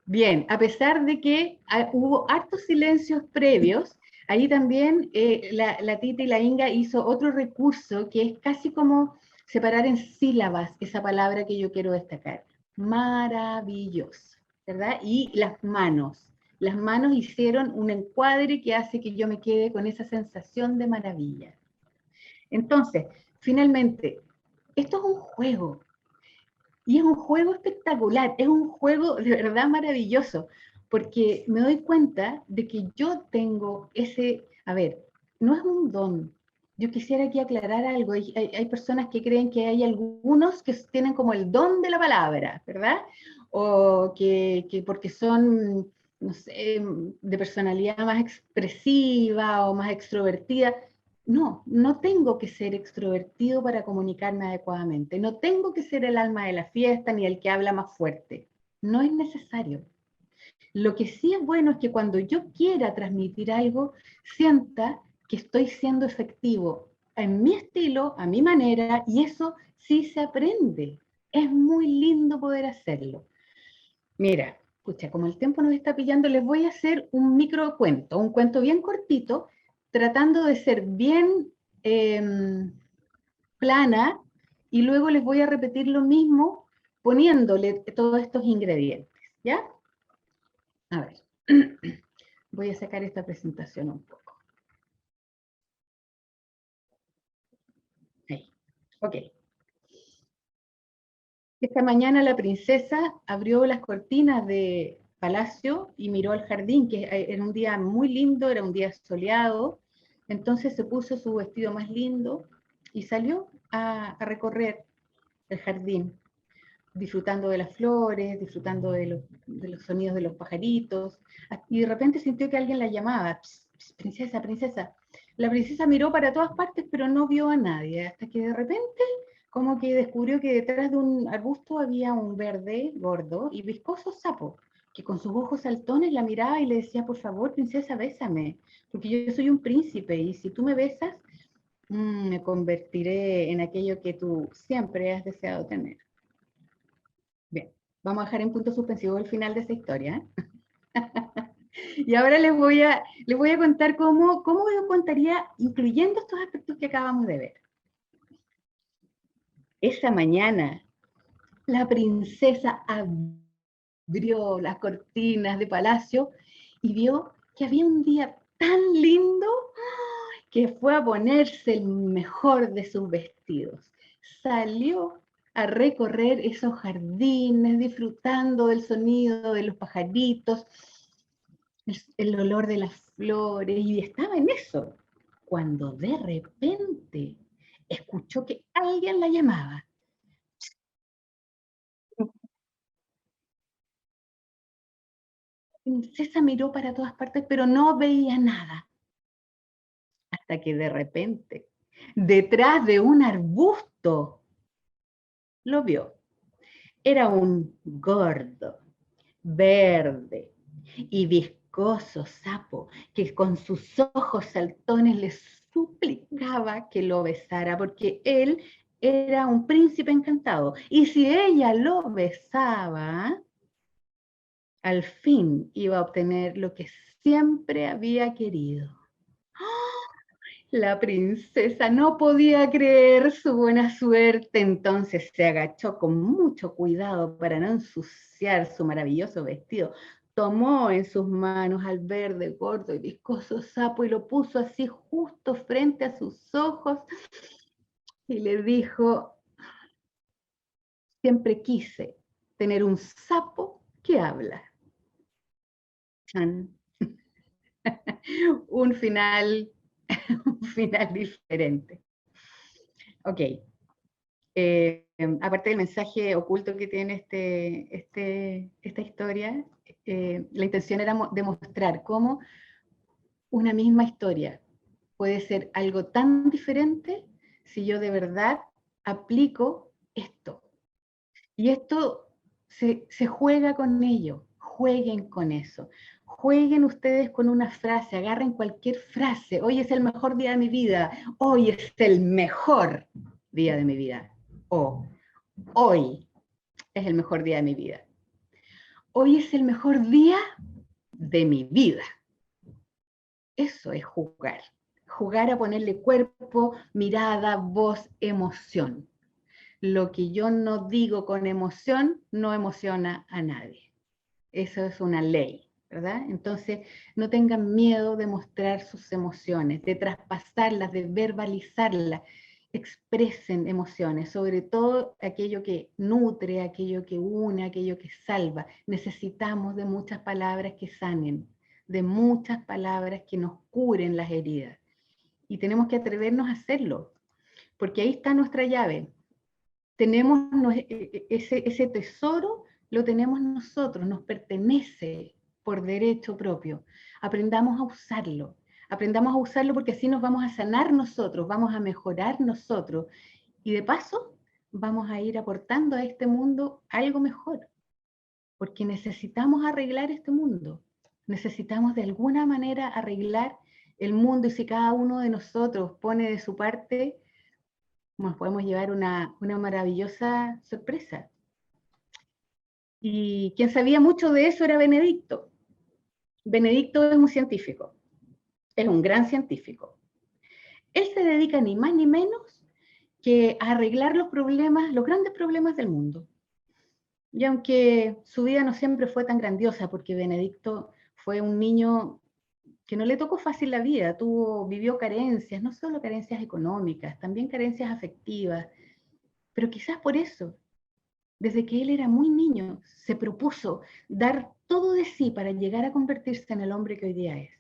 Bien, a pesar de que hubo hartos silencios previos, ahí también la Tita y la Inga hizo otro recurso que es casi como separar en sílabas esa palabra que yo quiero destacar. Maravilloso, ¿verdad? Y las manos. Las manos hicieron un encuadre que hace que yo me quede con esa sensación de maravilla. Entonces, finalmente, esto es un juego. Y es un juego espectacular, es un juego de verdad maravilloso, porque me doy cuenta de que yo tengo a ver, no es un don. Yo quisiera aquí aclarar algo. Hay personas que creen que hay algunos que tienen como el don de la palabra, ¿verdad? O que porque son, no sé, de personalidad más expresiva o más extrovertida, no, no tengo que ser extrovertido para comunicarme adecuadamente. No tengo que ser el alma de la fiesta ni el que habla más fuerte. No es necesario. Lo que sí es bueno es que cuando yo quiera transmitir algo, sienta que estoy siendo efectivo en mi estilo, a mi manera, y eso sí se aprende. Es muy lindo poder hacerlo. Mira, escucha, como el tiempo nos está pillando, les voy a hacer un micro cuento, un cuento bien cortito, tratando de ser bien plana, y luego les voy a repetir lo mismo poniéndole todos estos ingredientes, ¿ya? A ver, voy a sacar esta presentación un poco. Ahí, ok. Esta mañana la princesa abrió las cortinas de palacio y miró al jardín, que era un día muy lindo, era un día soleado. Entonces se puso su vestido más lindo y salió a recorrer el jardín, disfrutando de las flores, disfrutando de los sonidos de los pajaritos. Y de repente sintió que alguien la llamaba, "Psst, psst, princesa, princesa". La princesa miró para todas partes, pero no vio a nadie, hasta que de repente como que descubrió que detrás de un arbusto había un verde, gordo y viscoso sapo, que con sus ojos saltones la miraba y le decía, por favor, princesa, bésame, porque yo soy un príncipe y si tú me besas, me convertiré en aquello que tú siempre has deseado tener. Bien, vamos a dejar en punto suspensivo el final de esta historia. Y ahora les voy a contar cómo yo contaría, incluyendo estos aspectos que acabamos de ver. Esa mañana, la princesa abrió las cortinas de palacio y vio que había un día tan lindo que fue a ponerse el mejor de sus vestidos. Salió a recorrer esos jardines, disfrutando del sonido de los pajaritos, el olor de las flores, y estaba en eso, cuando de repente escuchó que alguien la llamaba. La princesa miró para todas partes, pero no veía nada. Hasta que de repente, detrás de un arbusto, lo vio. Era un gordo, verde y viscoso sapo que con sus ojos saltones le suplicaba que lo besara porque él era un príncipe encantado. Y si ella lo besaba, al fin iba a obtener lo que siempre había querido. La princesa no podía creer su buena suerte, entonces se agachó con mucho cuidado para no ensuciar su maravilloso vestido. Tomó en sus manos al verde, gordo y viscoso sapo y lo puso así justo frente a sus ojos y le dijo, siempre quise tener un sapo que habla. ¡Chan! Un final diferente. Ok. Aparte del mensaje oculto que tiene esta historia, la intención era demostrar cómo una misma historia puede ser algo tan diferente si yo de verdad aplico esto. Y esto se juega con ello, jueguen con eso. Jueguen ustedes con una frase, agarren cualquier frase. Hoy es el mejor día de mi vida. Hoy es el mejor día de mi vida. O hoy es el mejor día de mi vida. Hoy es el mejor día de mi vida. Eso es jugar. Jugar a ponerle cuerpo, mirada, voz, emoción. Lo que yo no digo con emoción no emociona a nadie. Eso es una ley, ¿verdad? Entonces, no tengan miedo de mostrar sus emociones, de traspasarlas, de verbalizarlas. Expresen emociones, sobre todo aquello que nutre, aquello que une, aquello que salva. Necesitamos de muchas palabras que sanen, de muchas palabras que nos curen las heridas. Y tenemos que atrevernos a hacerlo, porque ahí está nuestra llave. Tenemos ese tesoro, lo tenemos nosotros, nos pertenece por derecho propio. Aprendamos a usarlo porque así nos vamos a sanar nosotros, vamos a mejorar nosotros y de paso vamos a ir aportando a este mundo algo mejor, porque necesitamos arreglar este mundo, necesitamos de alguna manera arreglar el mundo y si cada uno de nosotros pone de su parte, nos podemos llevar una maravillosa sorpresa. Y quien sabía mucho de eso era Benedicto. Benedicto es un científico, es un gran científico. Él se dedica ni más ni menos que a arreglar los problemas, los grandes problemas del mundo. Y aunque su vida no siempre fue tan grandiosa, porque Benedicto fue un niño que no le tocó fácil la vida, vivió carencias, no solo carencias económicas, también carencias afectivas, pero quizás por eso, desde que él era muy niño, se propuso dar todo de sí para llegar a convertirse en el hombre que hoy día es,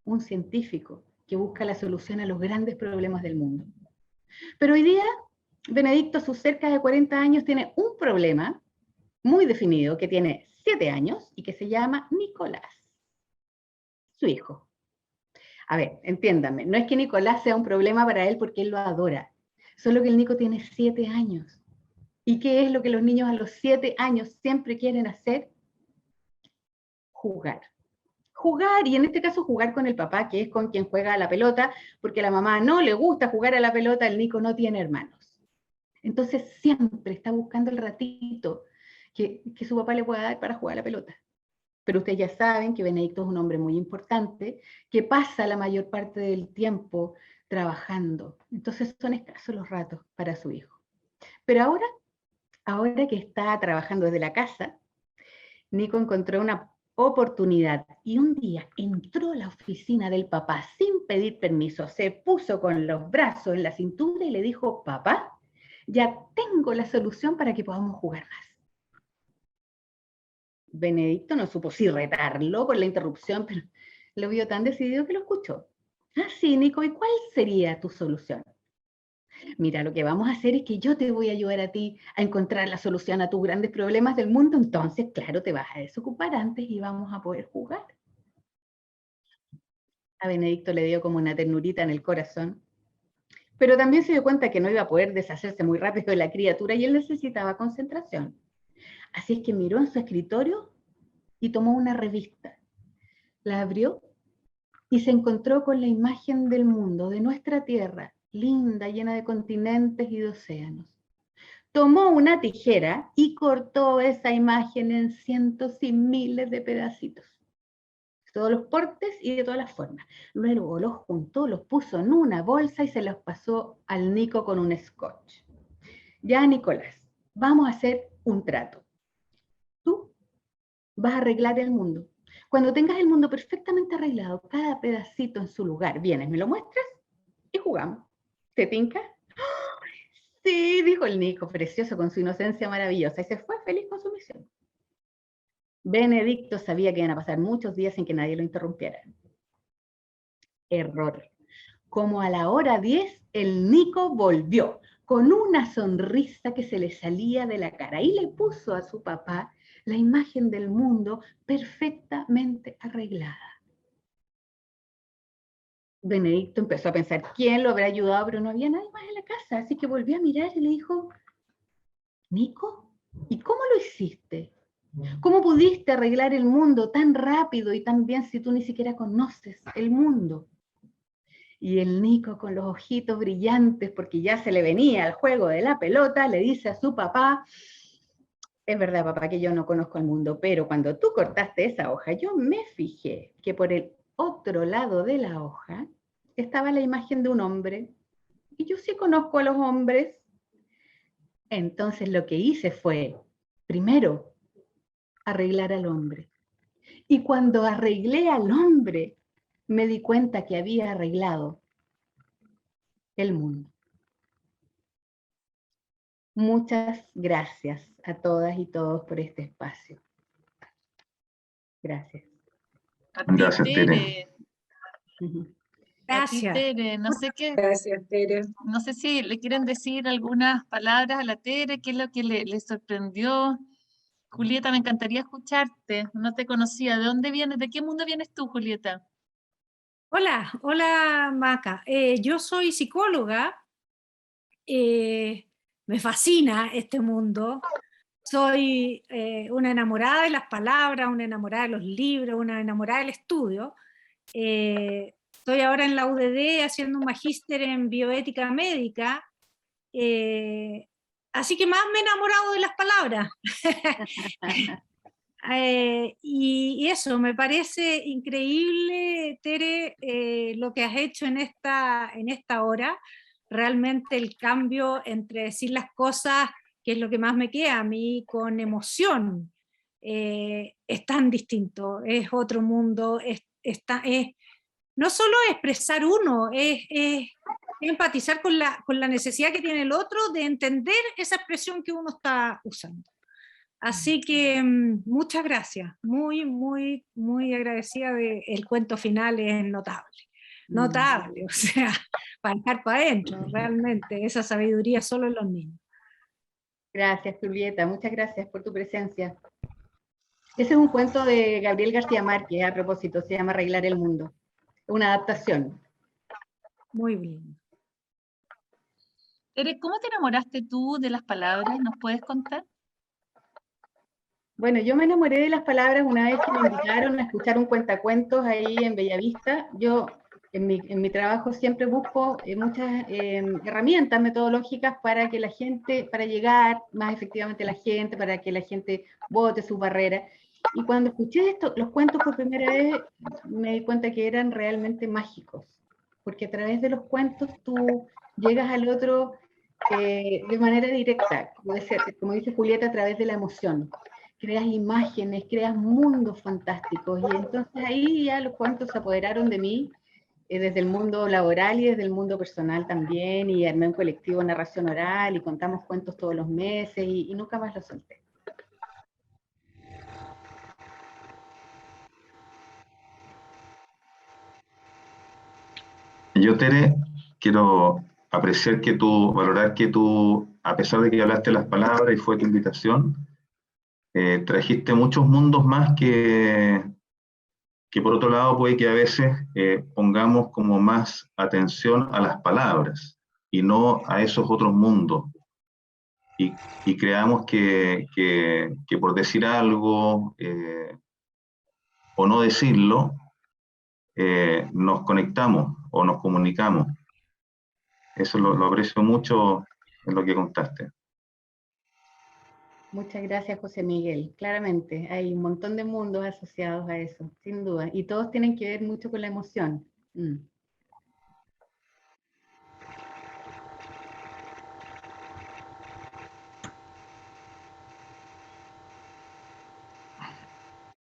un científico que busca la solución a los grandes problemas del mundo. Pero hoy día, Benedicto, a sus cerca de 40 años, tiene un problema muy definido, que tiene 7 años y que se llama Nicolás, su hijo. A ver, entiéndanme, no es que Nicolás sea un problema para él porque él lo adora, solo que el Nico tiene 7 años. ¿Y qué es lo que los niños a los 7 años siempre quieren hacer? jugar. Jugar, y en este caso jugar con el papá, que es con quien juega a la pelota, porque a la mamá no le gusta jugar a la pelota, el Nico no tiene hermanos. Entonces siempre está buscando el ratito que su papá le pueda dar para jugar a la pelota. Pero ustedes ya saben que Benedicto es un hombre muy importante, que pasa la mayor parte del tiempo trabajando. Entonces son escasos los ratos para su hijo. Pero ahora que está trabajando desde la casa, Nico encontró una oportunidad y un día entró a la oficina del papá sin pedir permiso, se puso con los brazos en la cintura y le dijo: papá, ya tengo la solución para que podamos jugar más. Benedicto no supo si retarlo por la interrupción, pero lo vio tan decidido que lo escuchó. Ah, sí, Nico, ¿y cuál sería tu solución? Mira, lo que vamos a hacer es que yo te voy a ayudar a ti a encontrar la solución a tus grandes problemas del mundo, entonces, claro, te vas a desocupar antes y vamos a poder jugar. A Benedicto le dio como una ternurita en el corazón, pero también se dio cuenta que no iba a poder deshacerse muy rápido de la criatura y él necesitaba concentración. Así es que miró en su escritorio y tomó una revista. La abrió y se encontró con la imagen del mundo, de nuestra tierra, linda, llena de continentes y de océanos. Tomó una tijera y cortó esa imagen en cientos y miles de pedacitos, todos los portes y de todas las formas. Luego los juntó, los puso en una bolsa y se los pasó al Nico con un scotch. Ya, Nicolás, vamos a hacer un trato. Tú vas a arreglar el mundo. Cuando tengas el mundo perfectamente arreglado, cada pedacito en su lugar, vienes, me lo muestras y jugamos. ¿Te tinca? Sí, dijo el Nico, precioso, con su inocencia maravillosa, y se fue feliz con su misión. Benedicto sabía que iban a pasar muchos días sin que nadie lo interrumpiera. Error. Como a la hora 10, el Nico volvió, con una sonrisa que se le salía de la cara, y le puso a su papá la imagen del mundo perfectamente arreglada. Benedicto empezó a pensar quién lo habrá ayudado, pero no había nadie más en la casa, así que volvió a mirar y le dijo: Nico, ¿y cómo lo hiciste? ¿Cómo pudiste arreglar el mundo tan rápido y tan bien si tú ni siquiera conoces el mundo? Y el Nico, con los ojitos brillantes, porque ya se le venía el juego de la pelota, le dice a su papá: es verdad, papá, que yo no conozco el mundo, pero cuando tú cortaste esa hoja, yo me fijé que por el otro lado de la hoja estaba la imagen de un hombre, y yo sí conozco a los hombres. Entonces lo que hice fue, primero, arreglar al hombre. Y cuando arreglé al hombre, me di cuenta que había arreglado el mundo. Muchas gracias a todas y todos por este espacio. Gracias. A ti, Gracias, Tere. Tere. A ti, Gracias. Tere. No sé qué, Gracias, Tere. no sé si le quieren decir algunas palabras a la Tere, qué es lo que le sorprendió. Julieta, me encantaría escucharte. No te conocía. ¿De dónde vienes? ¿De qué mundo vienes tú, Julieta? Hola, hola Maca. Yo soy psicóloga, me fascina este mundo. Soy una enamorada de las palabras, una enamorada de los libros, una enamorada del estudio. Estoy ahora en la UDD haciendo un magíster en bioética médica, así que más me he enamorado de las palabras. Y eso, me parece increíble, Tere, lo que has hecho en esta hora. Realmente el cambio entre decir las cosas, que es lo que más me queda a mí, con emoción, es tan distinto, es otro mundo, no solo expresar uno, es empatizar con la necesidad que tiene el otro de entender esa expresión que uno está usando. Así que muchas gracias, muy, muy, muy agradecida. El cuento final es notable, notable, o sea, para dejar para adentro, realmente, esa sabiduría solo en los niños. Gracias, Julieta, muchas gracias por tu presencia. Ese es un cuento de Gabriel García Márquez, a propósito, se llama Arreglar el mundo, una adaptación. Muy bien. Tere, ¿cómo te enamoraste tú de las palabras? ¿Nos puedes contar? Bueno, yo me enamoré de las palabras una vez que me invitaron a escuchar un cuentacuentos ahí en Bellavista. Yo en mi trabajo siempre busco muchas herramientas metodológicas para que la gente, para llegar más efectivamente a la gente, para que la gente bote sus barreras. Y cuando escuché esto, los cuentos por primera vez, me di cuenta que eran realmente mágicos, porque a través de los cuentos tú llegas al otro de manera directa, como dice Julieta, a través de la emoción. Creas imágenes, creas mundos fantásticos, y entonces ahí ya los cuentos se apoderaron de mí, desde el mundo laboral y desde el mundo personal también, y armé un colectivo narración oral, y contamos cuentos todos los meses, y nunca más lo solté. Yo, Tere, quiero apreciar que tú, valorar que tú, a pesar de que hablaste las palabras y fue tu invitación, trajiste muchos mundos más que por otro lado puede que a veces pongamos como más atención a las palabras y no a esos otros mundos. Y creamos que por decir algo o no decirlo, nos conectamos o nos comunicamos. Eso lo aprecio mucho en lo que contaste. Muchas gracias, José Miguel. Claramente, hay un montón de mundos asociados a eso, sin duda, y todos tienen que ver mucho con la emoción.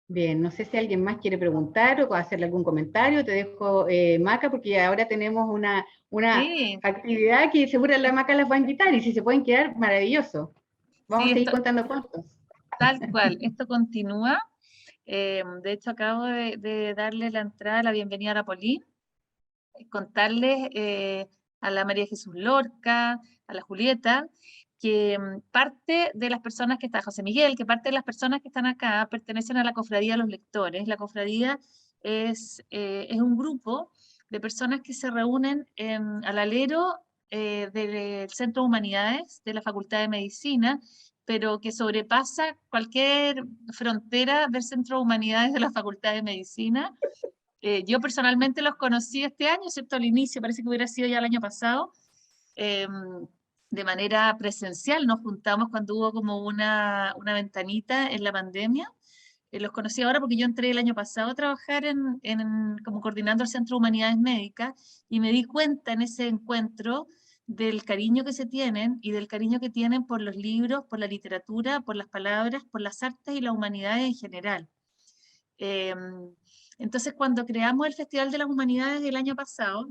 Bien, no sé si alguien más quiere preguntar o hacerle algún comentario. Te dejo, Maca, porque ahora tenemos una Sí, actividad que seguro la Maca las va a invitar, y si se pueden quedar, maravilloso. Vamos sí, a seguir esto, contando cuentos. tal cual, esto continúa. De hecho, acabo de darle la entrada, la bienvenida a la Polín, contarles a la María Jesús Lorca, a la Julieta, que parte de las personas que están, José Miguel, que parte de las personas que están acá pertenecen a la Cofradía de los Lectores. La Cofradía es un grupo de personas que se reúnen al alero del Centro de Humanidades de la Facultad de Medicina, pero que sobrepasa cualquier frontera del Centro de Humanidades de la Facultad de Medicina. Yo personalmente los conocí este año, excepto al inicio, parece que hubiera sido ya el año pasado, eh, de manera presencial. Nos juntamos cuando hubo como una ventanita en la pandemia. Los conocí ahora porque yo entré el año pasado a trabajar como coordinando el Centro de Humanidades Médicas, y me di cuenta en ese encuentro del cariño que se tienen y del cariño que tienen por los libros, por la literatura, por las palabras, por las artes y las humanidades en general. Entonces, cuando creamos el Festival de las Humanidades el año pasado,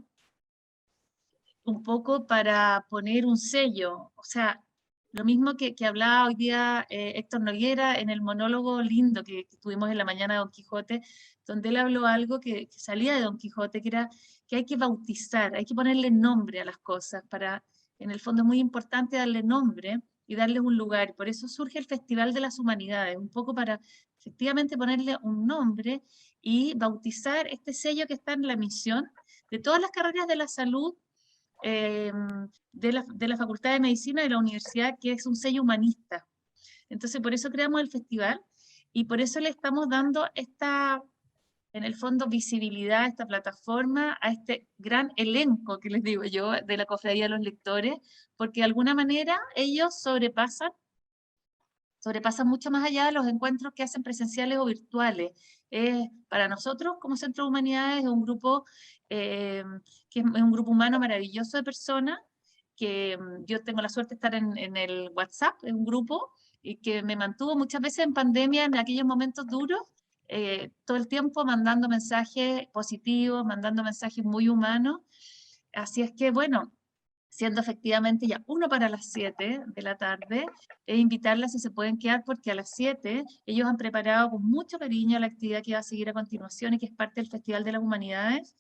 un poco para poner un sello, o sea, lo mismo que hablaba hoy día Héctor Noguera en el monólogo lindo que tuvimos en la mañana de Don Quijote, donde él habló algo que salía de Don Quijote, que era que hay que bautizar, hay que ponerle nombre a las cosas, para, en el fondo es muy importante darle nombre y darles un lugar. Por eso surge el Festival de las Humanidades, un poco para efectivamente ponerle un nombre y bautizar este sello que está en la misión de todas las carreras de la salud, de la Facultad de Medicina de la Universidad, que es un sello humanista. Entonces, por eso creamos el festival y por eso le estamos dando esta, en el fondo, visibilidad, esta plataforma, a este gran elenco que les digo yo, de la Cofradía de los Lectores, porque de alguna manera ellos sobrepasan mucho más allá de los encuentros que hacen presenciales o virtuales. Para nosotros, como Centro de Humanidades, es un grupo que es un grupo humano maravilloso de personas, que yo tengo la suerte de estar en el WhatsApp, es un grupo, y que me mantuvo muchas veces en pandemia, en aquellos momentos duros, todo el tiempo mandando mensajes positivos, mandando mensajes muy humanos. Así es que, bueno, siendo efectivamente ya 1 para las 7 de la tarde, invitarlas si se pueden quedar, porque a las 7 ellos han preparado con mucho cariño la actividad que va a seguir a continuación y que es parte del Festival de las Humanidades.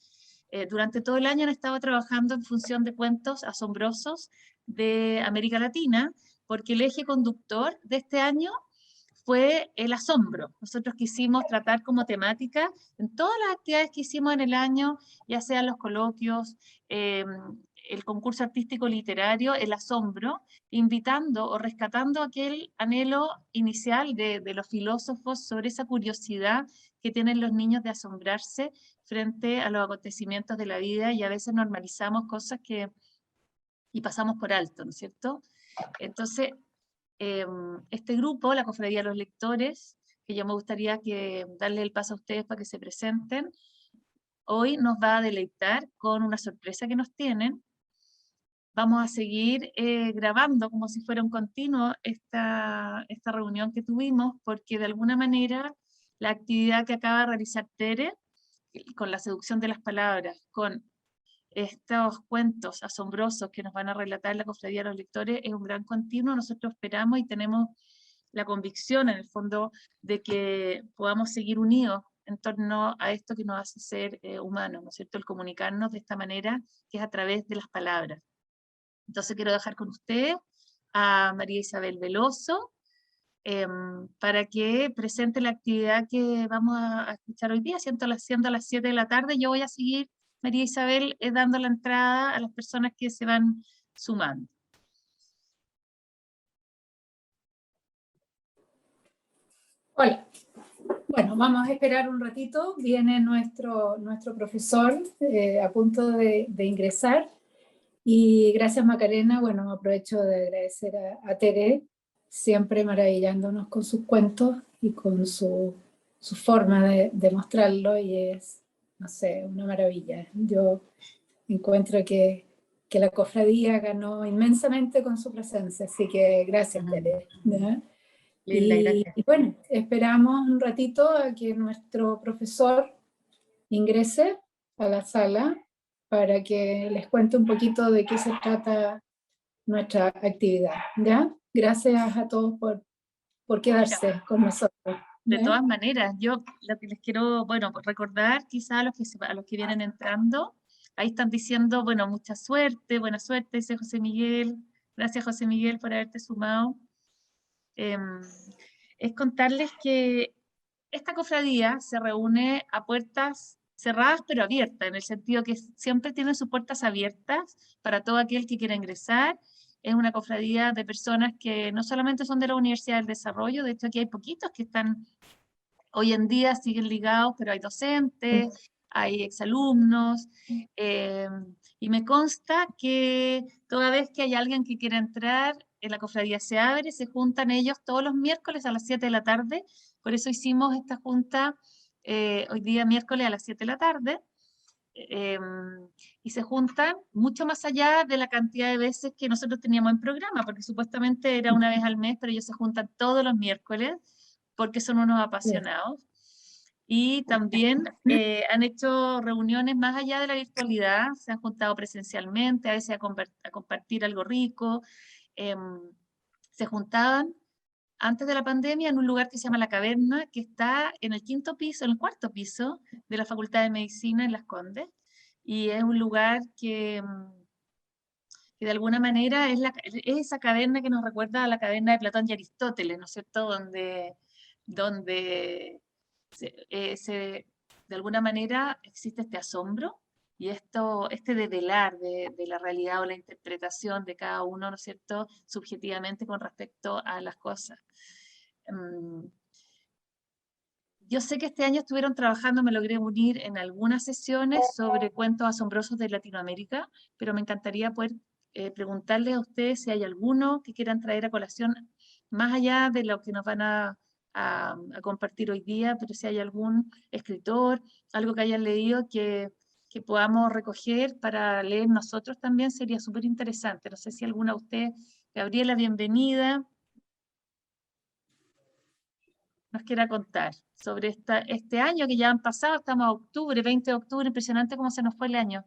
Durante todo el año han estado trabajando en función de cuentos asombrosos de América Latina, porque el eje conductor de este año fue el asombro. Nosotros quisimos tratar como temática en todas las actividades que hicimos en el año, ya sean los coloquios, el concurso artístico literario El Asombro, invitando o rescatando aquel anhelo inicial de los filósofos sobre esa curiosidad que tienen los niños de asombrarse frente a los acontecimientos de la vida, y a veces normalizamos cosas y pasamos por alto, ¿no es cierto? Entonces, este grupo, la Cofradía de los Lectores, que yo me gustaría darle el paso a ustedes para que se presenten, hoy nos va a deleitar con una sorpresa que nos tienen. Vamos a seguir grabando como si fuera un continuo esta reunión que tuvimos, porque de alguna manera la actividad que acaba de realizar Tere, con la seducción de las palabras, con estos cuentos asombrosos que nos van a relatar la Cofradía de los Lectores, es un gran continuo. Nosotros esperamos y tenemos la convicción, en el fondo, de que podamos seguir unidos en torno a esto que nos hace ser humanos, ¿no es cierto? El comunicarnos de esta manera, que es a través de las palabras. Entonces quiero dejar con ustedes a María Isabel Veloso, para que presente la actividad que vamos a escuchar hoy día, siendo a las 7 de la tarde. Yo voy a seguir, María Isabel, dando la entrada a las personas que se van sumando. Hola. Bueno, vamos a esperar un ratito. Viene nuestro profesor a punto de ingresar. Y gracias, Macarena. Bueno, aprovecho de agradecer a Tere, siempre maravillándonos con sus cuentos y con su forma de mostrarlo, y es, no sé, una maravilla. Yo encuentro que la cofradía ganó inmensamente con su presencia, así que gracias, Tere. ¿Ya? Linda, gracias. Y bueno, esperamos un ratito a que nuestro profesor ingrese a la sala para que les cuente un poquito de qué se trata nuestra actividad, ¿ya? Gracias a todos por quedarse con nosotros. De ¿ya? todas maneras, yo lo que les quiero, bueno, recordar quizá a los que vienen entrando, ahí están diciendo, bueno, mucha suerte, buena suerte, dice José Miguel. Gracias, José Miguel, por haberte sumado. Es contarles que esta cofradía se reúne a puertas cerradas pero abiertas, en el sentido que siempre tiene sus puertas abiertas para todo aquel que quiera ingresar. Es una cofradía de personas que no solamente son de la Universidad del Desarrollo, de hecho aquí hay poquitos que están, hoy en día siguen ligados, pero hay docentes, hay exalumnos, y me consta que toda vez que hay alguien que quiera entrar, la cofradía se abre, se juntan ellos todos los miércoles a las 7 de la tarde, por eso hicimos esta junta hoy día miércoles a las 7 de la tarde, y se juntan mucho más allá de la cantidad de veces que nosotros teníamos en programa, porque supuestamente era una vez al mes, pero ellos se juntan todos los miércoles, porque son unos apasionados. Y también han hecho reuniones más allá de la virtualidad, se han juntado presencialmente, a veces a compartir algo rico. Se juntaban antes de la pandemia en un lugar que se llama La Caverna, que está en el en el cuarto piso de la Facultad de Medicina en Las Condes, y es un lugar que de alguna manera es esa caverna que nos recuerda a la caverna de Platón y Aristóteles, ¿no es cierto? Donde de alguna manera existe este asombro y este develar de la realidad o la interpretación de cada uno, ¿no es cierto?, subjetivamente con respecto a las cosas. Yo sé que este año estuvieron trabajando, me logré unir en algunas sesiones sobre cuentos asombrosos de Latinoamérica, pero me encantaría poder preguntarles a ustedes si hay alguno que quieran traer a colación, más allá de lo que nos van a compartir hoy día, pero si hay algún escritor, algo que hayan leído que podamos recoger para leer nosotros también, sería súper interesante. No sé si alguna de ustedes, Gabriela, bienvenida, nos quiera contar sobre este año que ya han pasado, estamos a octubre, 20 de octubre, impresionante cómo se nos fue el año.